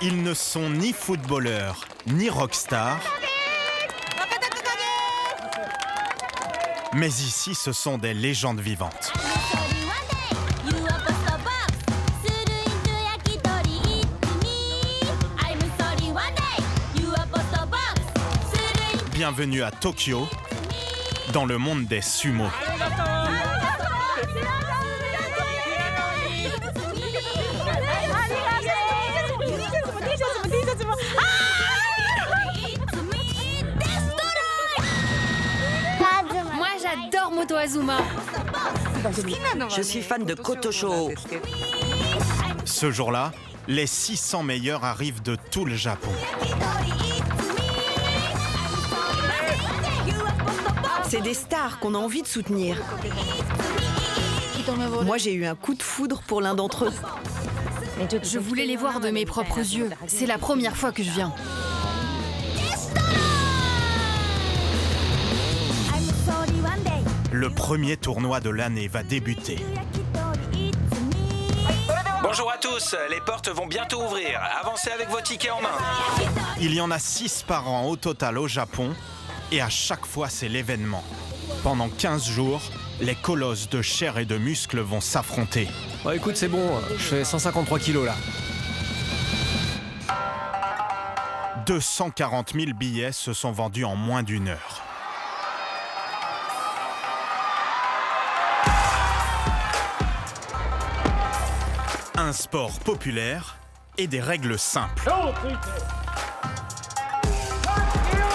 Ils ne sont ni footballeurs, ni rockstars. Mais ici, ce sont des légendes vivantes. Bienvenue à Tokyo, dans le monde des sumo. Moi, j'adore Moto Azuma. Je suis fan de Kotosho. Ce jour-là, les 600 meilleurs arrivent de tout le Japon. C'est des stars qu'on a envie de soutenir. Moi, j'ai eu un coup de foudre pour l'un d'entre eux. Je voulais les voir de mes propres yeux. C'est la première fois que je viens. Le premier tournoi de l'année va débuter. Bonjour à tous, les portes vont bientôt ouvrir. Avancez avec vos tickets en main. Il y en a 6 par an au total au Japon, et à chaque fois c'est l'événement. Pendant 15 jours, les colosses de chair et de muscles vont s'affronter. Bon, écoute, c'est bon, je fais 153 kilos là. 240 000 billets se sont vendus en moins d'1 heure. Un sport populaire et des règles simples.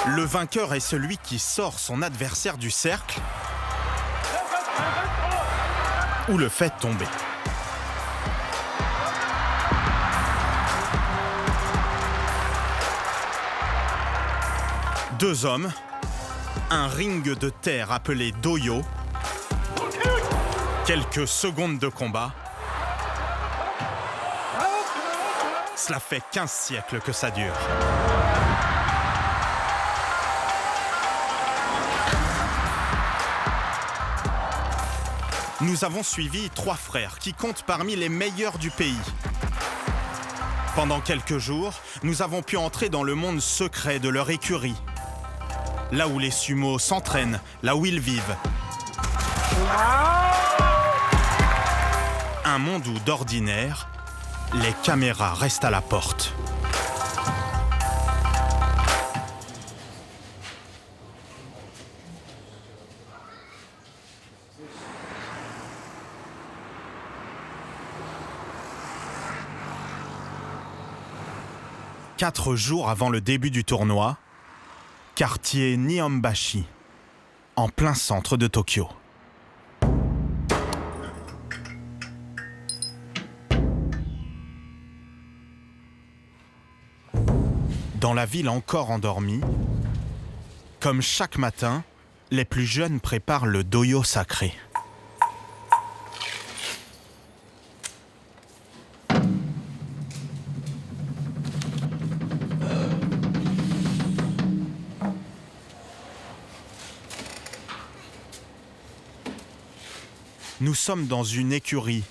Le vainqueur est celui qui sort son adversaire du cercle ou le fait tomber. Deux hommes, un ring de terre appelé doyo, quelques secondes de combat. Cela fait 15 siècles que ça dure. Nous avons suivi 3 frères qui comptent parmi les meilleurs du pays. Pendant quelques jours, nous avons pu entrer dans le monde secret de leur écurie. Là où les sumos s'entraînent, là où ils vivent. Un monde où, d'ordinaire, les caméras restent à la porte. Quatre jours avant le début du tournoi, quartier Nihonbashi, en plein centre de Tokyo. Dans la ville encore endormie, comme chaque matin, les plus jeunes préparent le doyo sacré. Nous sommes dans une écurie,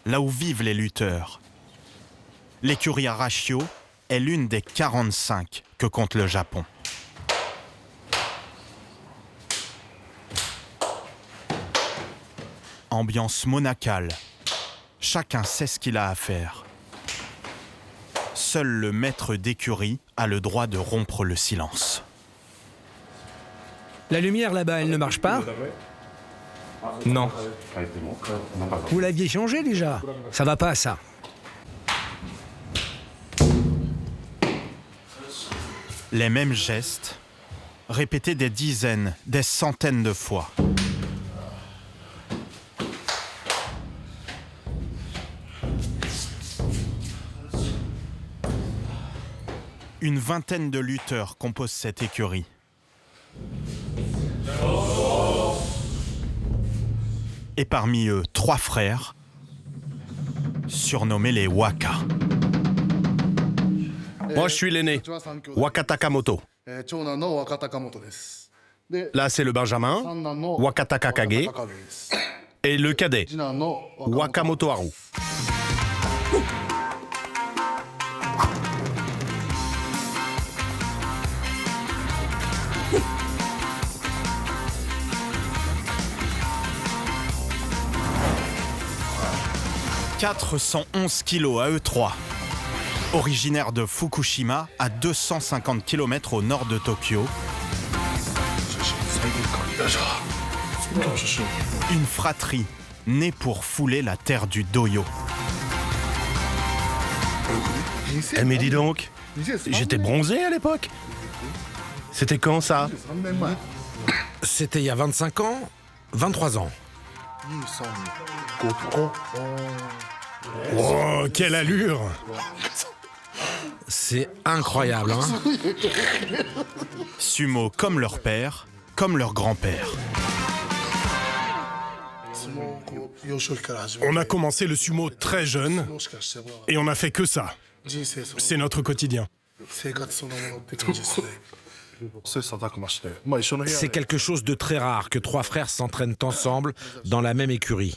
là où vivent les lutteurs. L'écurie Arashio est l'une des 45 que compte le Japon. Ambiance monacale. Chacun sait ce qu'il a à faire. Seul le maître d'écurie a le droit de rompre le silence. La lumière là-bas, elle ne marche pas? Non. Vous l'aviez changé déjà? Ça va pas, ça. Les mêmes gestes, répétés des dizaines, des centaines de fois. Une vingtaine de lutteurs composent cette écurie. Et parmi eux, 3 frères, surnommés les Waka. Moi, je suis l'aîné, Waka Takamoto. Là, c'est le Benjamin, Waka Takage, et le cadet, Wakamoto Haru. 411 kilos à eux trois. Originaire de Fukushima, à 250 km au nord de Tokyo, une fratrie née pour fouler la terre du Doyo. Eh mais dis donc, j'étais bronzé à l'époque. C'était quand ça? C'était il y a 25 ans, 23 ans. Oh, quelle allure! C'est incroyable, hein? Sumo comme leur père, comme leur grand-père. On a commencé le sumo très jeune et on a fait que ça. C'est notre quotidien. C'est quelque chose de très rare que 3 frères s'entraînent ensemble dans la même écurie.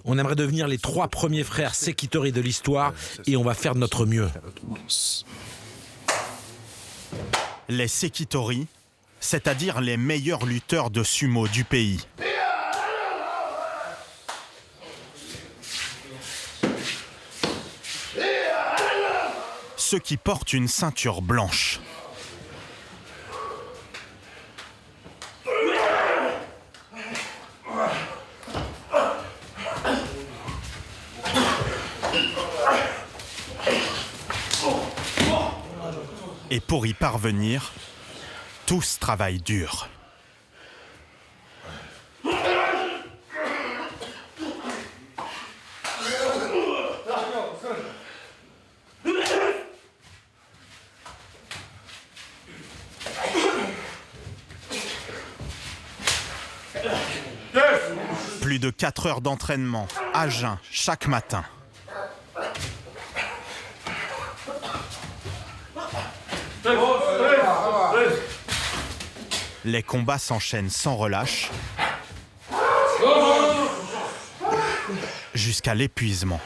On aimerait devenir les 3 premiers frères Sekitori de l'histoire et on va faire de notre mieux. Les Sekitori, c'est-à-dire les meilleurs lutteurs de sumo du pays. Ceux qui portent une ceinture blanche. Et pour y parvenir, tous travaillent dur. Plus de 4 heures d'entraînement, à jeun, chaque matin. Les combats s'enchaînent sans relâche, jusqu'à l'épuisement.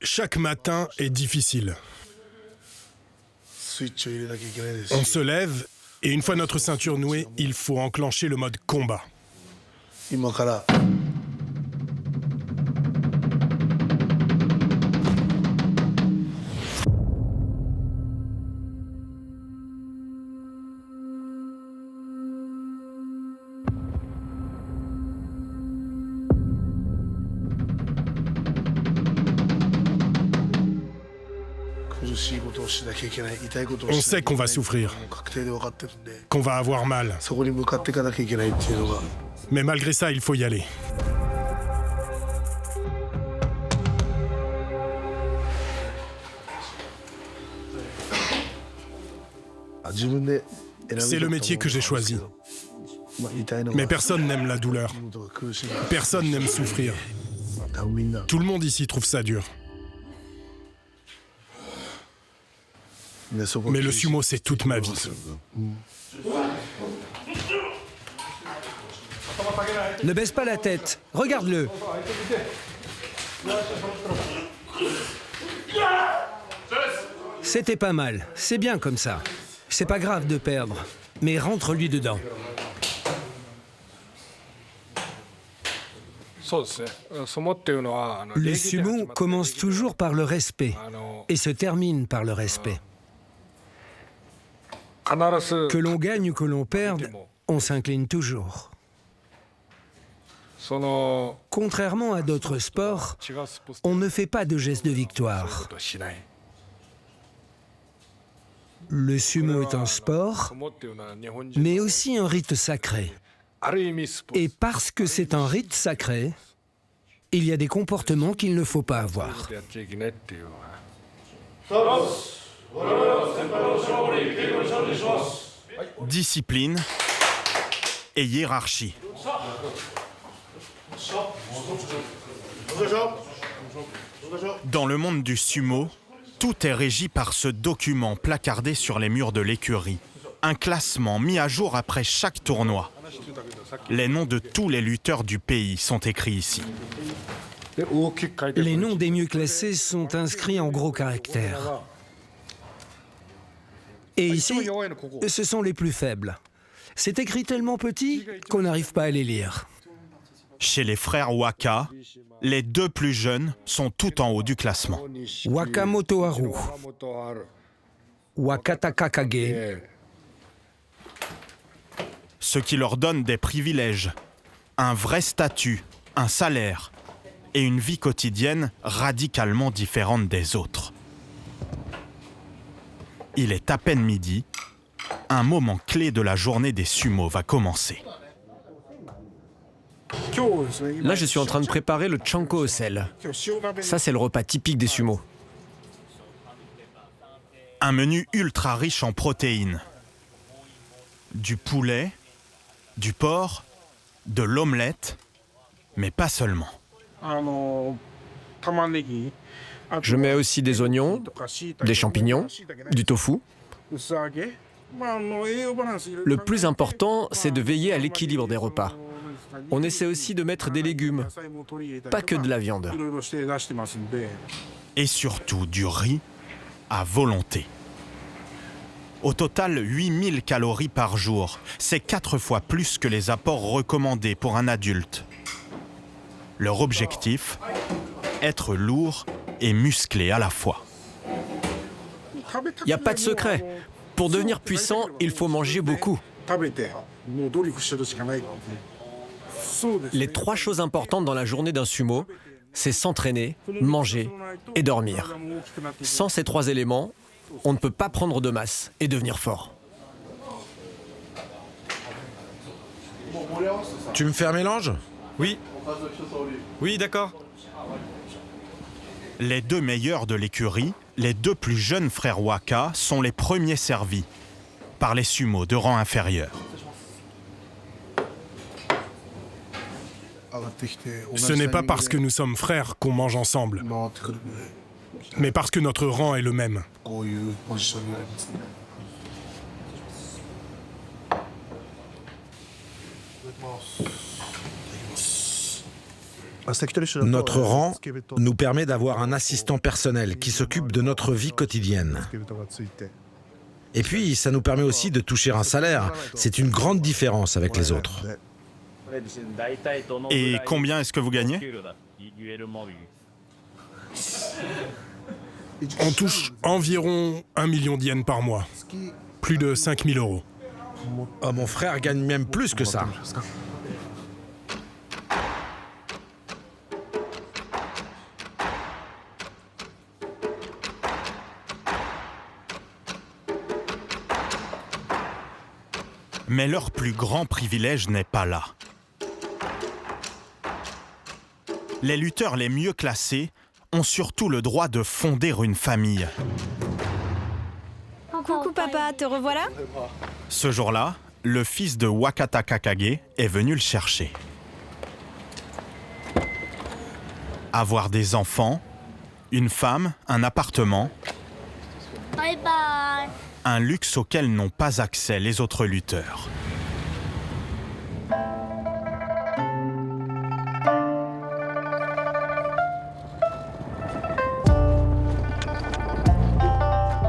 Chaque matin est difficile. On se lève et une fois notre ceinture nouée, il faut enclencher le mode combat. On sait qu'on va souffrir, qu'on va avoir mal. Mais malgré ça, il faut y aller. C'est le métier que j'ai choisi. Mais personne n'aime la douleur. Personne n'aime souffrir. Tout le monde ici trouve ça dur. Mais le sumo, c'est toute ma vie. Ne baisse pas la tête, regarde-le. C'était pas mal, c'est bien comme ça. C'est pas grave de perdre, mais rentre-lui dedans. Les sumo commencent toujours par le respect et se terminent par le respect. Que l'on gagne ou que l'on perde, on s'incline toujours. Contrairement à d'autres sports, on ne fait pas de geste de victoire. Le sumo est un sport, mais aussi un rite sacré. Et parce que c'est un rite sacré, il y a des comportements qu'il ne faut pas avoir. Discipline et hiérarchie. Dans le monde du sumo, tout est régi par ce document placardé sur les murs de l'écurie. Un classement mis à jour après chaque tournoi. Les noms de tous les lutteurs du pays sont écrits ici. Les noms des mieux classés sont inscrits en gros caractères. Et ici, ce sont les plus faibles. C'est écrit tellement petit qu'on n'arrive pas à les lire. Chez les frères Waka, les deux plus jeunes sont tout en haut du classement. Wakamoto Haru, Wakata Kakage, Ce qui leur donne des privilèges, un vrai statut, un salaire et une vie quotidienne radicalement différente des autres. Il est à peine midi, un moment clé de la journée des sumo va commencer. Là, je suis en train de préparer le chanko au sel. Ça, c'est le repas typique des sumos. Un menu ultra riche en protéines. Du poulet, du porc, de l'omelette, mais pas seulement. Je mets aussi des oignons, des champignons, du tofu. Le plus important, c'est de veiller à l'équilibre des repas. On essaie aussi de mettre des légumes, pas que de la viande. Et surtout du riz à volonté. Au total, 8000 calories par jour. C'est 4 fois plus que les apports recommandés pour un adulte. Leur objectif, être lourd et musclé à la fois. Il n'y a pas de secret. Pour devenir puissant, il faut manger beaucoup. Les 3 choses importantes dans la journée d'un sumo, c'est s'entraîner, manger et dormir. Sans ces 3 éléments, on ne peut pas prendre de masse et devenir fort. Tu me fais un mélange? Oui. Oui, d'accord. Les 2 meilleurs de l'écurie, les 2 plus jeunes frères Waka, sont les premiers servis par les sumos de rang inférieur. Ce n'est pas parce que nous sommes frères qu'on mange ensemble, mais parce que notre rang est le même. Notre rang nous permet d'avoir un assistant personnel qui s'occupe de notre vie quotidienne. Et puis, ça nous permet aussi de toucher un salaire. C'est une grande différence avec les autres. Et combien est-ce que vous gagnez? On touche environ 1 million d'yens par mois. Plus de 5000 €. Oh, mon frère gagne même plus que ça. Mais leur plus grand privilège n'est pas là. Les lutteurs les mieux classés ont surtout le droit de fonder une famille. Coucou papa, te revoilà? Ce jour-là, le fils de Wakata Kakage est venu le chercher. Avoir des enfants, une femme, un appartement, Bye bye. un luxe auquel n'ont pas accès les autres lutteurs.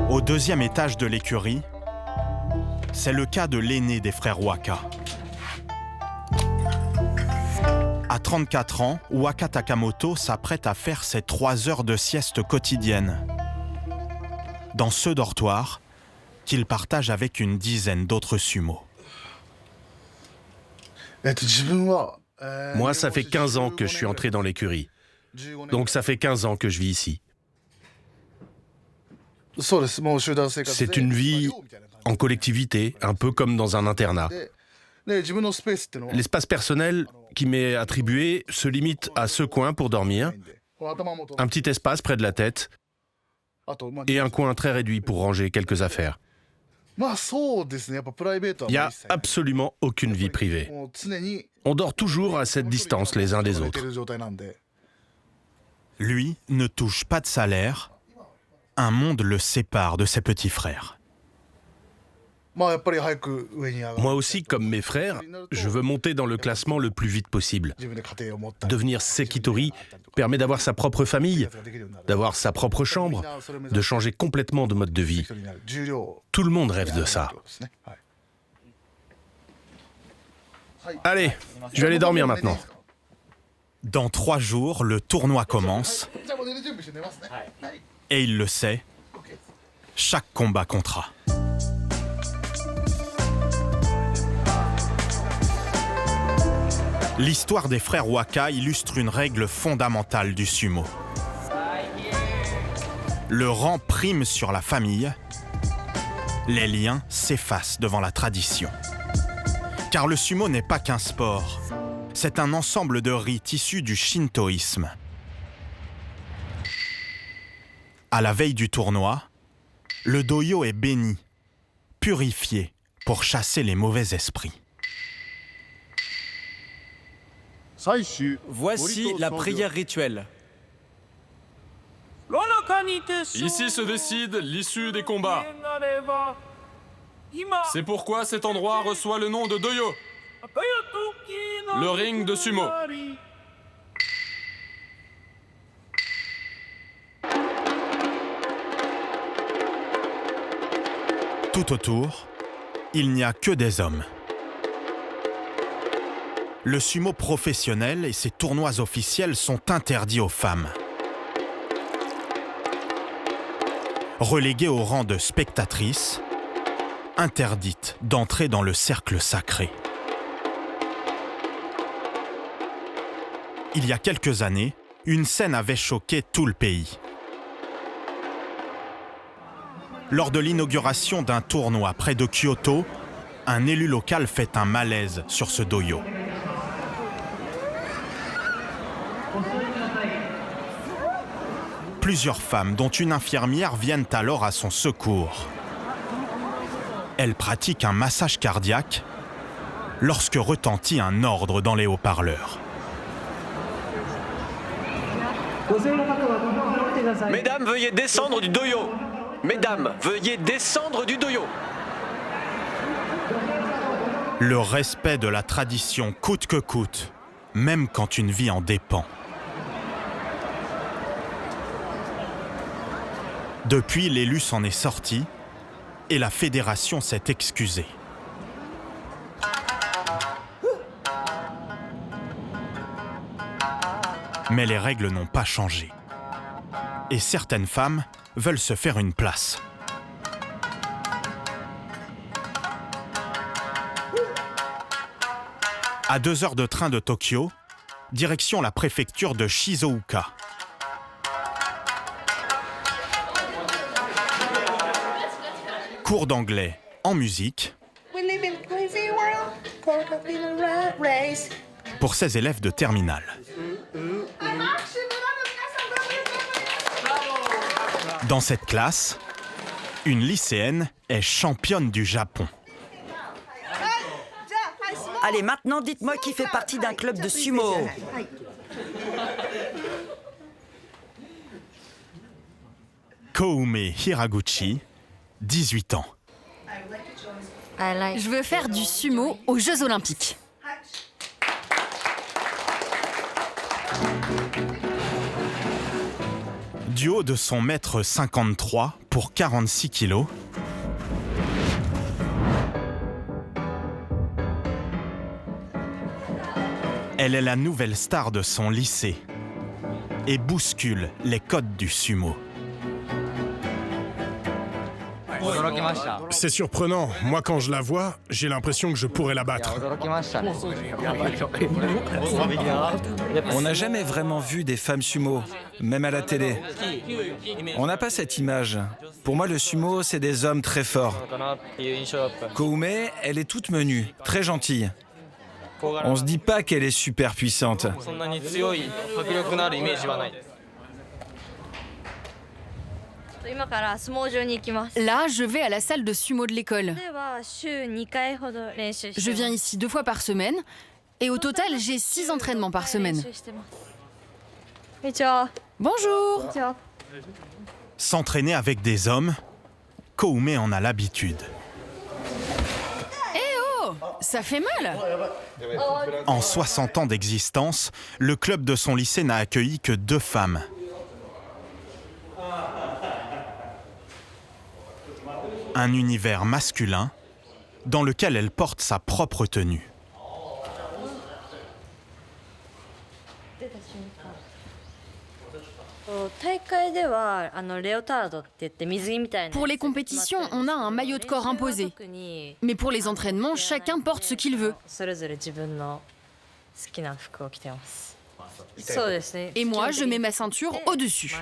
Au 2e étage de l'écurie, c'est le cas de l'aîné des frères Waka. À 34 ans, Waka Takamoto s'apprête à faire ses 3 heures de sieste quotidienne dans ce dortoir qu'il partage avec une dizaine d'autres sumos. Moi, ça fait 15 ans que je suis entré dans l'écurie. Donc ça fait 15 ans que je vis ici. C'est une vie en collectivité, un peu comme dans un internat. L'espace personnel qui m'est attribué se limite à ce coin pour dormir, un petit espace près de la tête et un coin très réduit pour ranger quelques affaires. Il n'y a absolument aucune vie privée. On dort toujours à cette distance les uns des autres. Lui ne touche pas de salaire. Un monde le sépare de ses petits frères. Moi aussi, comme mes frères, je veux monter dans le classement le plus vite possible. Devenir Sekitori permet d'avoir sa propre famille, d'avoir sa propre chambre, de changer complètement de mode de vie. Tout le monde rêve de ça. Allez, je vais aller dormir maintenant. Dans 3 jours, le tournoi commence. Et il le sait, chaque combat comptera. L'histoire des frères Waka illustre une règle fondamentale du sumo. Le rang prime sur la famille, les liens s'effacent devant la tradition. Car le sumo n'est pas qu'un sport, c'est un ensemble de rites issus du shintoïsme. À la veille du tournoi, le doyo est béni, purifié pour chasser les mauvais esprits. Voici la prière rituelle. Ici se décide l'issue des combats. C'est pourquoi cet endroit reçoit le nom de doyo, le ring de sumo. Tout autour, il n'y a que des hommes. Le sumo professionnel et ses tournois officiels sont interdits aux femmes. Reléguées au rang de spectatrices, interdites d'entrer dans le cercle sacré. Il y a quelques années, une scène avait choqué tout le pays. Lors de l'inauguration d'un tournoi près de Kyoto, un élu local fait un malaise sur ce doyo. Plusieurs femmes, dont une infirmière, viennent alors à son secours. Elle pratique un massage cardiaque lorsque retentit un ordre dans les haut-parleurs. Mesdames, veuillez descendre du doyo. Mesdames, veuillez descendre du doyo. Le respect de la tradition coûte que coûte, même quand une vie en dépend. Depuis, l'élu s'en est sorti et la fédération s'est excusée. Mais les règles n'ont pas changé. Et certaines femmes veulent se faire une place. À 2 heures de train de Tokyo, direction la préfecture de Shizuoka. Cours d'anglais en musique pour ces élèves de terminale. Dans cette classe, une lycéenne est championne du Japon. Allez, maintenant, dites-moi qui fait partie d'un club de sumo. Koume Hiraguchi, 18 ans. Je veux faire du sumo aux Jeux Olympiques. Du haut de son 1,53 m pour 46 kilos, elle est la nouvelle star de son lycée et bouscule les codes du sumo. C'est surprenant. Moi, quand je la vois, j'ai l'impression que je pourrais la battre. On n'a jamais vraiment vu des femmes sumo, même à la télé. On n'a pas cette image. Pour moi, le sumo, c'est des hommes très forts. Koume, elle est toute menue, très gentille. On se dit pas qu'elle est super puissante. Là, je vais à la salle de sumo de l'école. Je viens ici 2 fois par semaine et au total, j'ai 6 entraînements par semaine. Bonjour. S'entraîner avec des hommes, Koume en a l'habitude. Ça fait mal. En 60 ans d'existence, le club de son lycée n'a accueilli que 2 femmes. Un univers masculin dans lequel elle porte sa propre tenue. Pour les compétitions, on a un maillot de corps imposé. Mais pour les entraînements, chacun porte ce qu'il veut. Et moi, je mets ma ceinture au-dessus.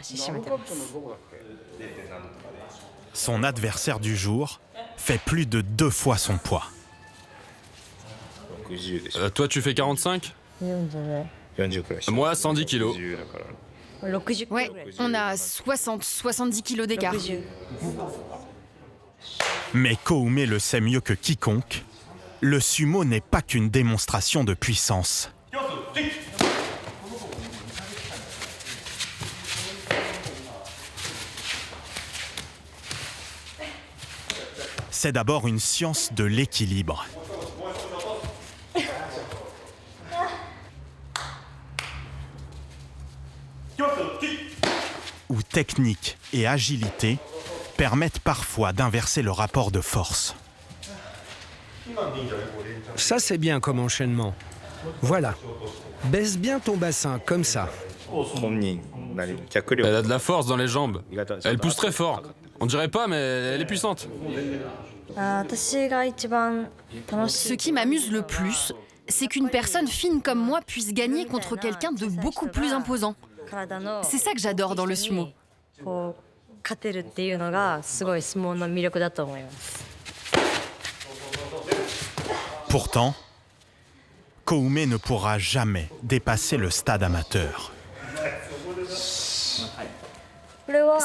Son adversaire du jour fait plus de 2 fois son poids. Toi, tu fais 45 ? Moi, 110 kilos. Ouais, on a 70 kilos d'écart. Mais Koumé le sait mieux que quiconque, le sumo n'est pas qu'une démonstration de puissance. C'est d'abord une science de l'équilibre. Où technique et agilité permettent parfois d'inverser le rapport de force. Ça, c'est bien comme enchaînement. Voilà. Baisse bien ton bassin, comme ça. Elle a de la force dans les jambes. Elle pousse très fort. On dirait pas, mais elle est puissante. Ce qui m'amuse le plus, c'est qu'une personne fine comme moi puisse gagner contre quelqu'un de beaucoup plus imposant. C'est ça que j'adore dans le sumo. Pourtant, Koumé ne pourra jamais dépasser le stade amateur.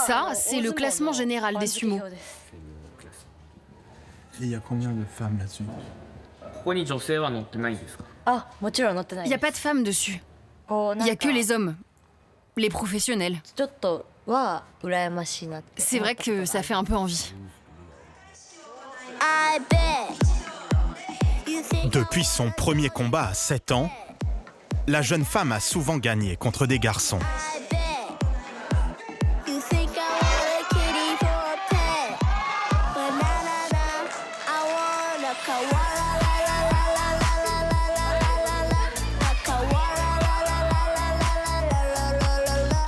Ça, c'est le classement général des sumos. Il y a combien de femmes là-dessus? Il n'y a pas de femmes dessus. Il n'y a que les hommes, les professionnels. C'est vrai que ça fait un peu envie. Depuis son premier combat à 7 ans, la jeune femme a souvent gagné contre des garçons.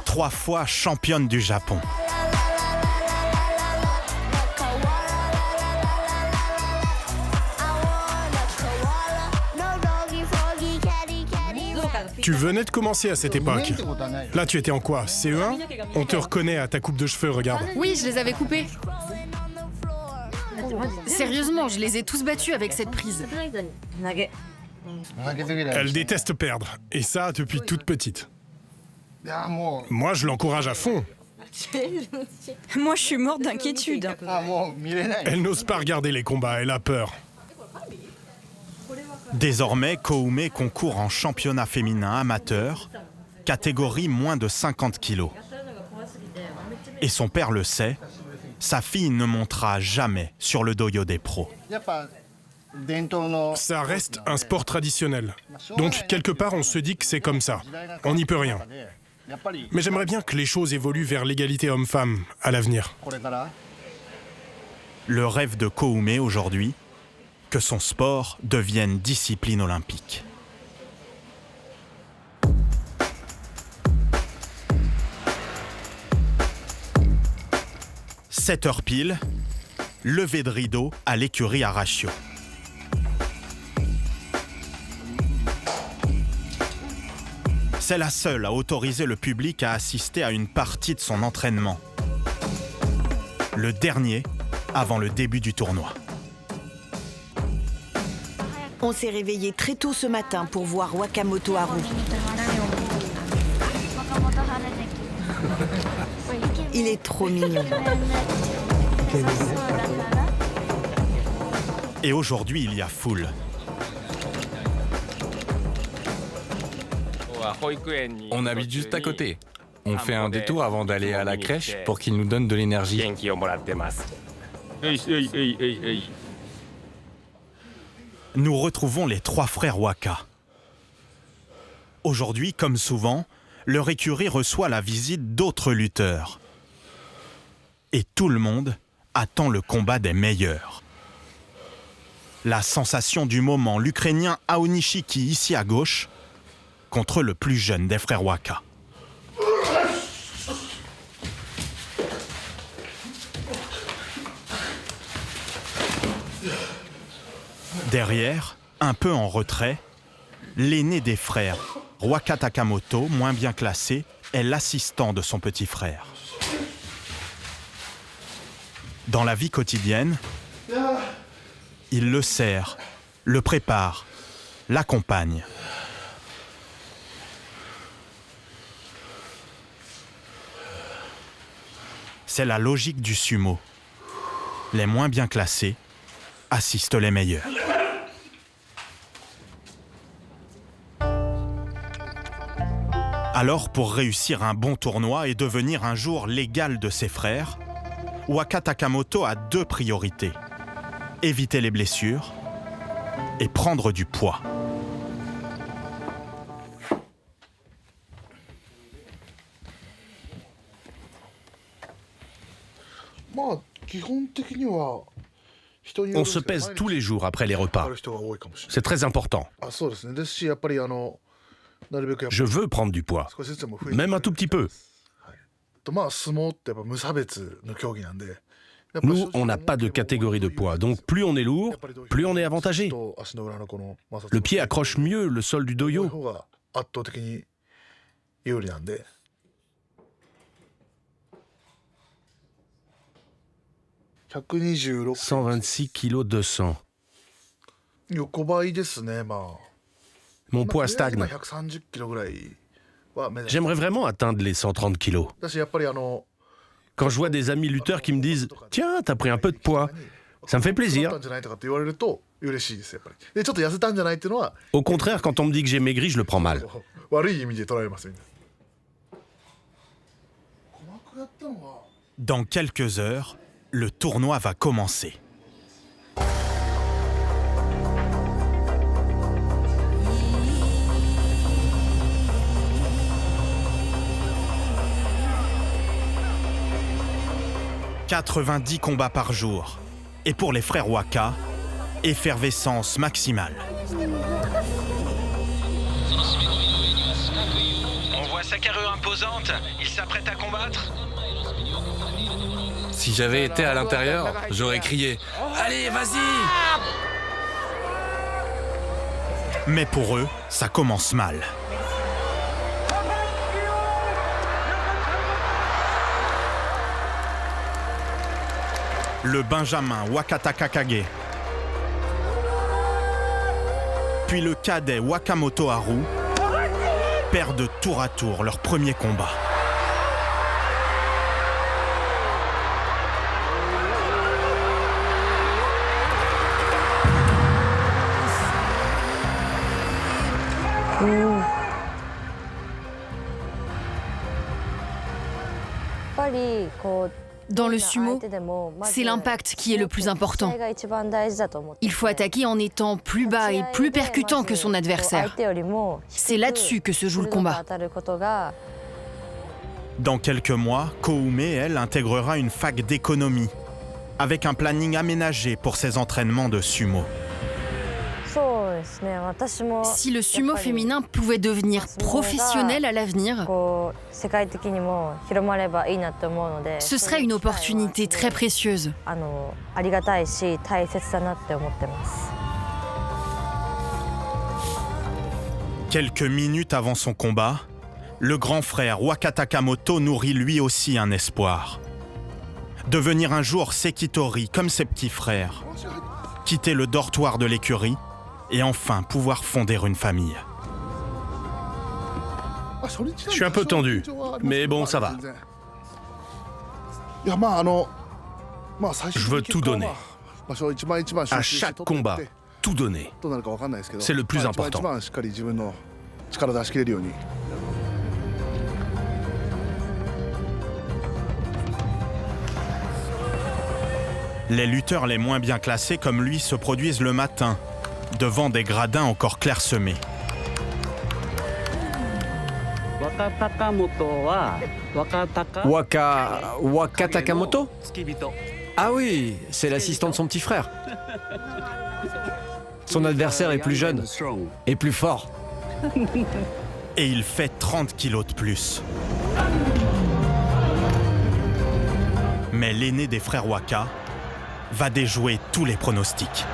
Trois fois championne du Japon. Tu venais de commencer à cette époque. Là, tu étais en quoi? CE1? On te reconnaît à ta coupe de cheveux, regarde. Oui, je les avais coupés. Sérieusement, je les ai tous battus avec cette prise. Elle déteste perdre, et ça depuis toute petite. Moi, je l'encourage à fond. Moi, je suis morte d'inquiétude. Elle n'ose pas regarder les combats, elle a peur. Désormais, Koumé concourt en championnat féminin amateur, catégorie moins de 50 kilos. Et son père le sait, sa fille ne montera jamais sur le dojo des pros. Ça reste un sport traditionnel. Donc, quelque part, on se dit que c'est comme ça. On n'y peut rien. Mais j'aimerais bien que les choses évoluent vers l'égalité homme-femme à l'avenir. Le rêve de Koumé aujourd'hui, que son sport devienne discipline olympique. « 7 heures pile, levée de rideau à l'écurie Arashio. C'est la seule à autoriser le public à assister à une partie de son entraînement. Le dernier avant le début du tournoi. On s'est réveillé très tôt ce matin pour voir Wakamoto Haru. Il est trop mignon. Et aujourd'hui, il y a foule. On habite juste à côté. On fait un détour avant d'aller à la crèche pour qu'ils nous donnent de l'énergie. nous retrouvons les 3 frères Waka. Aujourd'hui, comme souvent, leur écurie reçoit la visite d'autres lutteurs. Et tout le monde attend le combat des meilleurs. La sensation du moment, l'Ukrainien Aonishiki, ici à gauche, contre le plus jeune des frères Waka. Derrière, un peu en retrait, l'aîné des frères, Waka Takamoto, moins bien classé, est l'assistant de son petit frère. Dans la vie quotidienne, il le sert, le prépare, l'accompagne. C'est la logique du sumo. Les moins bien classés assistent les meilleurs. Alors, pour réussir un bon tournoi et devenir un jour l'égal de ses frères, Waka Takamoto a 2 priorités. Éviter les blessures et prendre du poids. On se pèse tous les jours après les repas. C'est très important. Je veux prendre du poids, même un tout petit peu. Nous, on n'a pas de catégorie de poids, donc plus on est lourd, plus on est avantagé. Le pied accroche mieux le sol du doyo. 126 kg 200. Mon poids stagne. J'aimerais vraiment atteindre les 130 kilos. Quand je vois des amis lutteurs qui me disent « Tiens, t'as pris un peu de poids », ça me fait plaisir. Au contraire, quand on me dit que j'ai maigri, je le prends mal. Dans quelques heures, le tournoi va commencer. « 90 combats par jour. Et pour les frères Waka, effervescence maximale. On voit sa carrure imposante. Il s'apprête à combattre. Si j'avais été à l'intérieur, j'aurais crié « Allez, vas-y !» Mais pour eux, ça commence mal. Le Benjamin Waka Takakage, puis le cadet Wakamoto Haru perdent tour à tour leur premier combat. Dans le sumo, c'est l'impact qui est le plus important. Il faut attaquer en étant plus bas et plus percutant que son adversaire. C'est là-dessus que se joue le combat. Dans quelques mois, Koume, elle, intégrera une fac d'économie, avec un planning aménagé pour ses entraînements de sumo. Si le sumo féminin pouvait devenir professionnel à l'avenir, ce serait une opportunité très précieuse. Quelques minutes avant son combat, le grand frère Waka Takamoto nourrit lui aussi un espoir. Devenir un jour Sekitori comme ses petits frères, quitter le dortoir de l'écurie et enfin pouvoir fonder une famille. Je suis un peu tendu, mais bon, ça va. Je veux tout donner. À chaque combat, tout donner. C'est le plus important. Les lutteurs les moins bien classés comme lui se produisent le matin, devant des gradins encore clairsemés. Waka Takamoto? Ah oui, c'est l'assistant de son petit frère. Son adversaire est plus jeune et plus fort. Et il fait 30 kilos de plus. Mais l'aîné des frères Waka va déjouer tous les pronostics.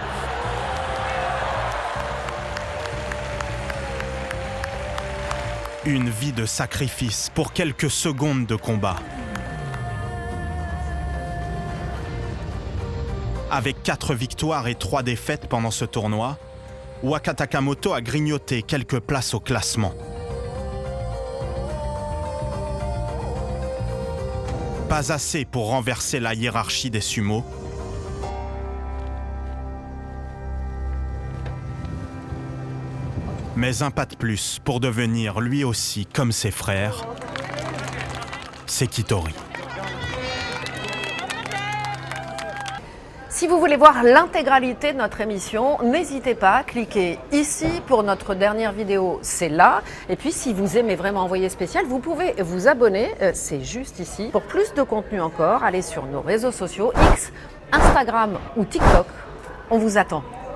Une vie de sacrifice pour quelques secondes de combat. Avec 4 victoires et 3 défaites pendant ce tournoi, Waka Takamoto a grignoté quelques places au classement. Pas assez pour renverser la hiérarchie des sumo, mais un pas de plus pour devenir lui aussi, comme ses frères, Sekitori. Si vous voulez voir l'intégralité de notre émission, n'hésitez pas, cliquez ici pour notre dernière vidéo, c'est là. Et puis si vous aimez vraiment Envoyé spécial, vous pouvez vous abonner, c'est juste ici. Pour plus de contenu encore, allez sur nos réseaux sociaux, X, Instagram ou TikTok. On vous attend.